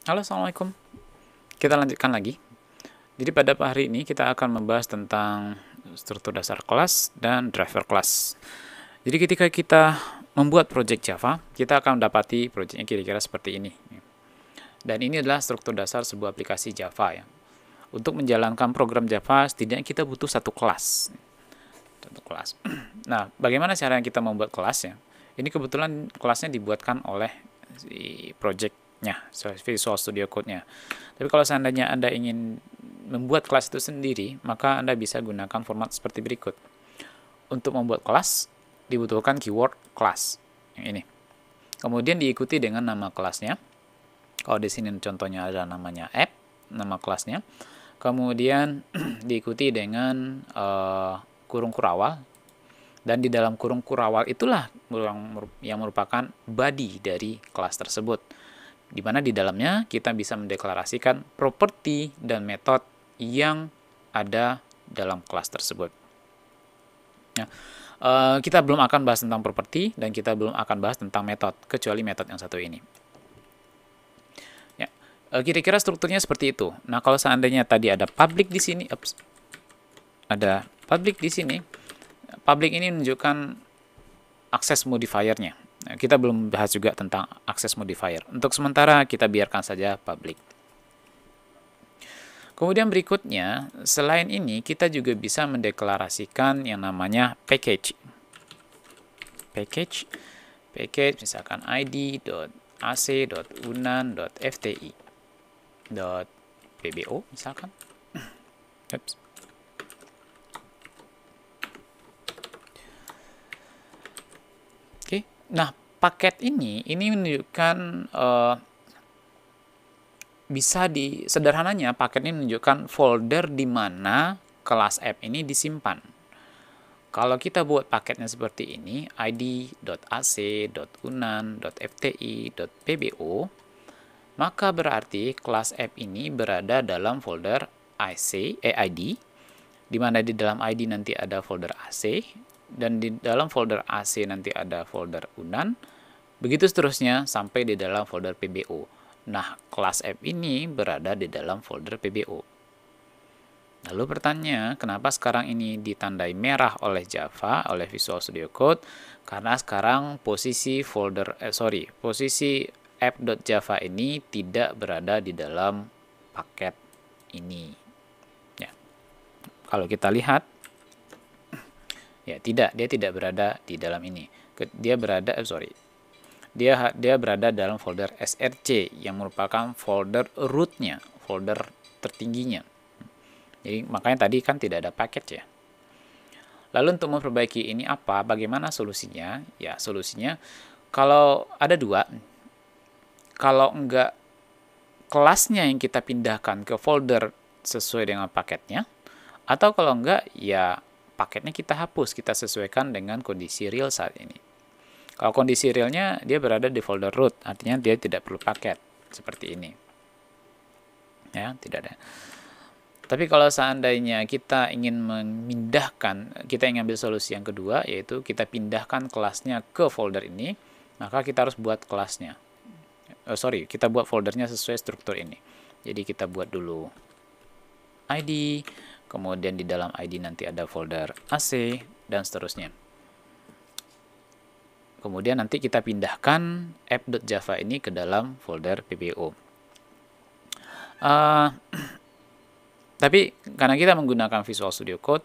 Halo, Assalamualaikum. Kita lanjutkan lagi. Jadi pada hari ini kita akan membahas tentang struktur dasar kelas dan driver kelas. Jadi ketika kita membuat project Java, kita akan mendapati projectnya kira-kira seperti ini. Dan ini adalah struktur dasar sebuah aplikasi Java ya. Untuk menjalankan program Java, setidaknya kita butuh satu kelas. Satu kelas. Nah, bagaimana caranya kita membuat kelasnya? Ini kebetulan kelasnya dibuatkan oleh si projectnya, Visual Studio Code-nya. Tapi kalau seandainya Anda ingin membuat kelas itu sendiri, maka Anda bisa gunakan format seperti berikut. Untuk membuat kelas, dibutuhkan keyword class, yang ini. Kemudian diikuti dengan nama kelasnya. Kalau di sini contohnya ada namanya app, nama kelasnya. Kemudian diikuti dengan kurung kurawal. Dan di dalam kurung kurawal itulah yang merupakan body dari kelas tersebut. Di mana di dalamnya kita bisa mendeklarasikan properti dan metode yang ada dalam kelas tersebut. Ya. Kita belum akan bahas tentang properti dan kita belum akan bahas tentang metode, kecuali metode yang satu ini. Ya. Kira-kira strukturnya seperti itu. Nah, kalau seandainya tadi ada public di sini, ada public di sini, public ini menunjukkan akses modifiernya. Nah, kita belum bahas juga tentang akses modifier. Untuk sementara kita biarkan saja public. Kemudian berikutnya, selain ini kita juga bisa mendeklarasikan yang namanya package. Package misalkan id.ac.unan.fti.pbo misalkan. Oops. Oke. Nah, paket ini menunjukkan sederhananya paket ini menunjukkan folder di mana kelas app ini disimpan. Kalau kita buat paketnya seperti ini, id.ac.unan.fti.pbo, maka berarti kelas app ini berada dalam folder id, di mana di dalam id nanti ada folder ac, dan di dalam folder ac nanti ada folder unan, begitu seterusnya sampai di dalam folder pbo. Nah, kelas app ini berada di dalam folder pbo. Lalu pertanyaannya, kenapa sekarang ini ditandai merah oleh Java, oleh Visual Studio Code? Karena sekarang posisi app.java ini tidak berada di dalam paket ini. Ya. Kalau kita lihat, ya dia tidak berada di dalam ini. Dia berada dalam folder src yang merupakan folder rootnya, folder tertingginya. Jadi makanya tadi kan tidak ada paket ya. Lalu untuk memperbaiki ini bagaimana solusinya? Ya solusinya kalau ada dua. Kalau enggak kelasnya yang kita pindahkan ke folder sesuai dengan paketnya, atau kalau enggak ya paketnya kita hapus, kita sesuaikan dengan kondisi real saat ini. Kalau kondisi realnya dia berada di folder root, artinya dia tidak perlu paket seperti ini. Ya, tidak ada. Tapi kalau seandainya kita ingin kita ingin ambil solusi yang kedua, yaitu kita pindahkan kelasnya ke folder ini, maka kita harus buat kelasnya. Kita buat foldernya sesuai struktur ini. Jadi kita buat dulu id, kemudian di dalam id nanti ada folder ac, dan seterusnya. Kemudian nanti kita pindahkan app.java ini ke dalam folder ppo. Tapi karena kita menggunakan Visual Studio Code,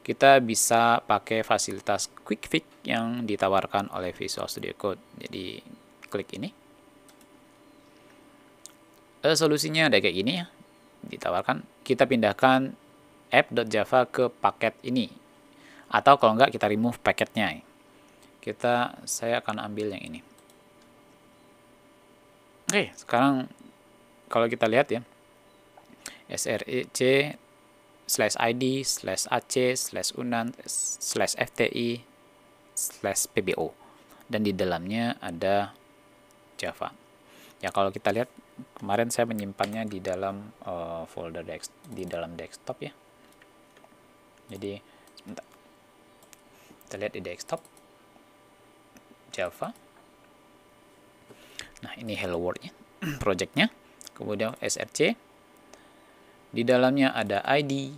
kita bisa pakai fasilitas Quick Fix yang ditawarkan oleh Visual Studio Code. Jadi klik ini. Solusinya ada kayak gini ya. Ditawarkan, kita pindahkan app.java ke paket ini. Atau kalau enggak kita remove paketnya. Saya akan ambil yang ini. Oke, sekarang kalau kita lihat ya. src/id/ac/unan/fti/pbo, dan di dalamnya ada Java. Ya kalau kita lihat kemarin saya menyimpannya di dalam folder di dalam desktop ya. Jadi sebentar, kita lihat di desktop Java. Nah ini hello world-nya, projectnya. kemudian src, di dalamnya ada ID,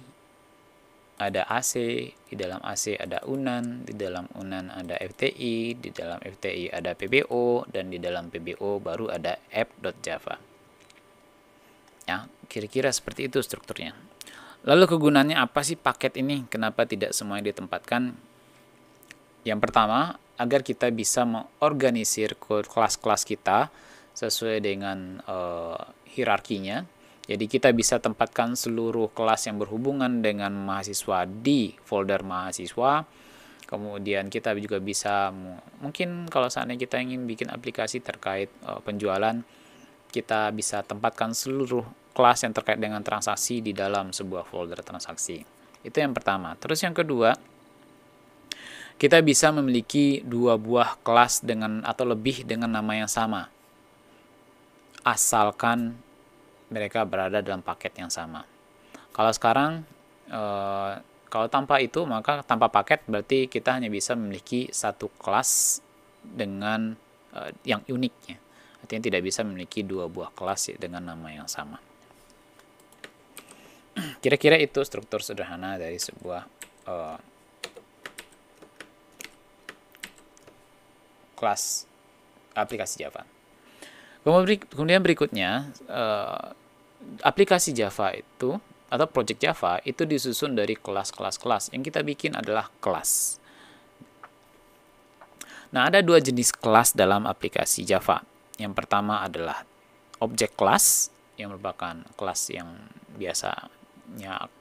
ada AC, di dalam AC ada unan, di dalam unan ada FTI, di dalam FTI ada PBO, dan di dalam PBO baru ada app.java. Ya, kira-kira seperti itu strukturnya. Lalu kegunaannya apa sih paket ini? Kenapa tidak semuanya ditempatkan? Yang pertama, agar kita bisa mengorganisir kelas-kelas kita sesuai dengan hierarkinya. Jadi kita bisa tempatkan seluruh kelas yang berhubungan dengan mahasiswa di folder mahasiswa. Kemudian kita juga bisa, mungkin kalau seandainya kita ingin bikin aplikasi terkait penjualan, kita bisa tempatkan seluruh kelas yang terkait dengan transaksi di dalam sebuah folder transaksi. Itu yang pertama. Terus yang kedua, kita bisa memiliki 2 buah kelas dengan atau lebih dengan nama yang sama, asalkan mereka berada dalam paket yang sama. Kalau sekarang, kalau tanpa itu, maka tanpa paket berarti kita hanya bisa memiliki satu kelas dengan yang uniknya. Artinya tidak bisa memiliki 2 buah kelas dengan nama yang sama. Kira-kira itu struktur sederhana dari sebuah kelas aplikasi Java. Kemudian berikutnya, aplikasi Java itu atau project Java itu disusun dari kelas-kelas. Yang kita bikin adalah kelas. Nah, ada 2 jenis kelas dalam aplikasi Java. Yang pertama adalah object class, yang merupakan kelas yang biasanya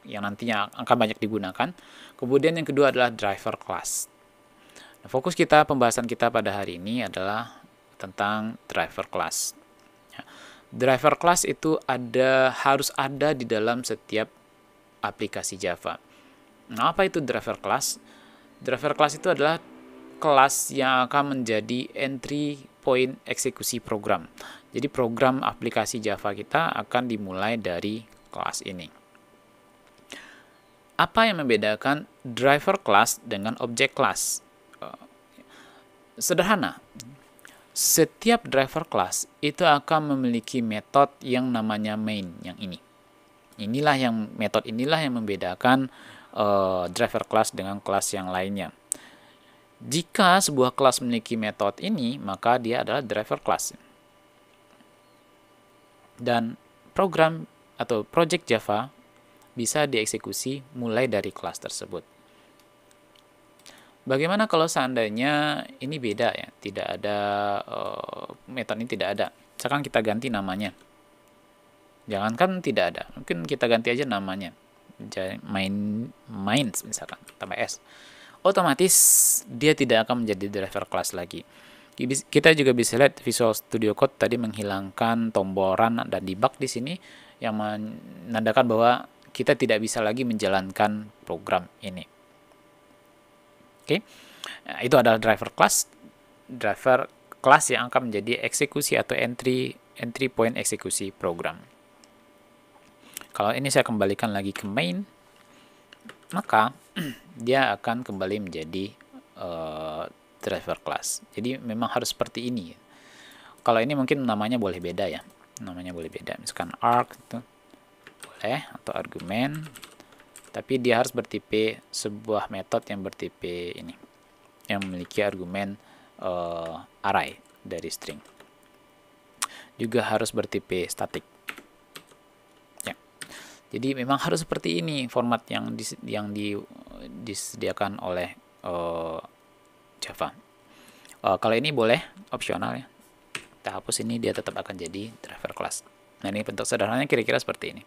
yang nantinya akan banyak digunakan. Kemudian yang kedua adalah driver class. Nah, fokus pembahasan kita pada hari ini adalah tentang driver class. Driver class itu harus ada di dalam setiap aplikasi Java. Nah, apa itu driver class? Driver class itu adalah kelas yang akan menjadi entry point eksekusi program. Jadi program aplikasi Java kita akan dimulai dari kelas ini. Apa yang membedakan driver class dengan object class? Sederhana. Setiap driver class itu akan memiliki metode yang namanya main, yang ini. Metode inilah yang membedakan driver class dengan kelas yang lainnya. Jika sebuah kelas memiliki metode ini, maka dia adalah driver class. Dan program atau project Java bisa dieksekusi mulai dari kelas tersebut. Bagaimana kalau seandainya ini beda ya, tidak ada metode ini tidak ada. Misalkan kita ganti namanya. Jangankan tidak ada, mungkin kita ganti aja namanya. Main misalkan tambah S. Otomatis dia tidak akan menjadi driver class lagi. Kita juga bisa lihat Visual Studio Code tadi menghilangkan tombol run dan debug di sini yang menandakan bahwa kita tidak bisa lagi menjalankan program ini. Oke, nah, itu adalah driver class yang akan menjadi eksekusi atau entry point eksekusi program. Kalau ini saya kembalikan lagi ke main, maka dia akan kembali menjadi driver class. Jadi memang harus seperti ini. Kalau ini mungkin namanya boleh beda ya, misalkan arg itu boleh, atau argumen. Tapi dia harus bertipe sebuah metode yang bertipe ini, yang memiliki argumen array dari string. Juga harus bertipe static. Ya. Jadi memang harus seperti ini format yang disediakan oleh Java. Kalau ini boleh opsional ya. Kita hapus ini, dia tetap akan jadi driver class. Nah, ini bentuk sederhananya kira-kira seperti ini.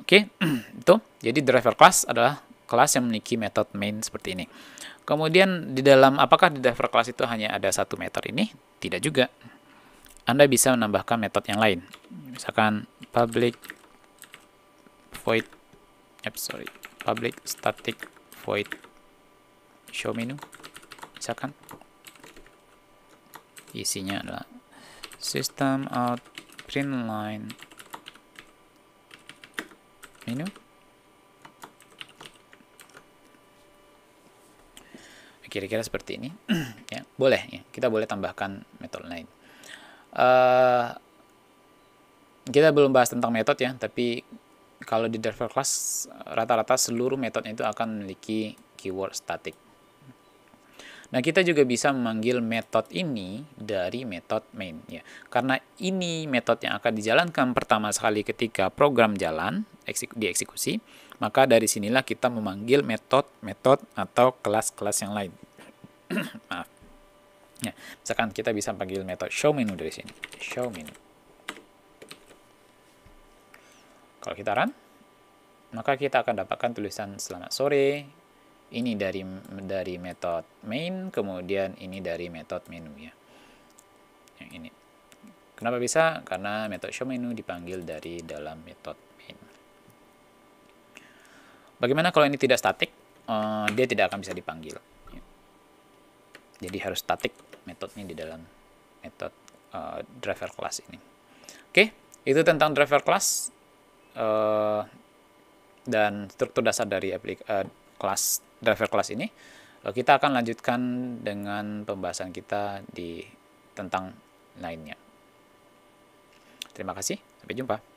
Oke, itu. Jadi driver class adalah kelas yang memiliki metode main seperti ini. Kemudian apakah di driver class itu hanya ada satu metode ini? Tidak juga. Anda bisa menambahkan metode yang lain. Misalkan public static void show menu. Misalkan isinya adalah system out print line menu. Kira-kira seperti ini. Ya, boleh ya. Kita boleh tambahkan metode lain. Uh, kita belum bahas tentang metode ya, tapi kalau di driver class rata-rata seluruh metodenya itu akan memiliki keyword static. Nah, kita juga bisa memanggil metode ini dari metode main ya. Karena ini metode yang akan dijalankan pertama sekali ketika program jalan dieksekusi, maka dari sinilah kita memanggil metode atau kelas-kelas yang lain. Maaf. Ya, misalkan kita bisa panggil metode show menu dari sini. Show menu. Kalau kita run, maka kita akan dapatkan tulisan selamat sore. Ini dari metode main, kemudian ini dari metode menu ya. Yang ini. Kenapa bisa? Karena metode show menu dipanggil dari dalam metode main. Bagaimana kalau ini tidak statik? Dia tidak akan bisa dipanggil. Jadi harus statik metodenya di dalam metode driver class ini. Oke, itu tentang driver class dan struktur dasar dari kelas driver class ini. Kita akan lanjutkan dengan pembahasan kita tentang lainnya. Terima kasih, sampai jumpa.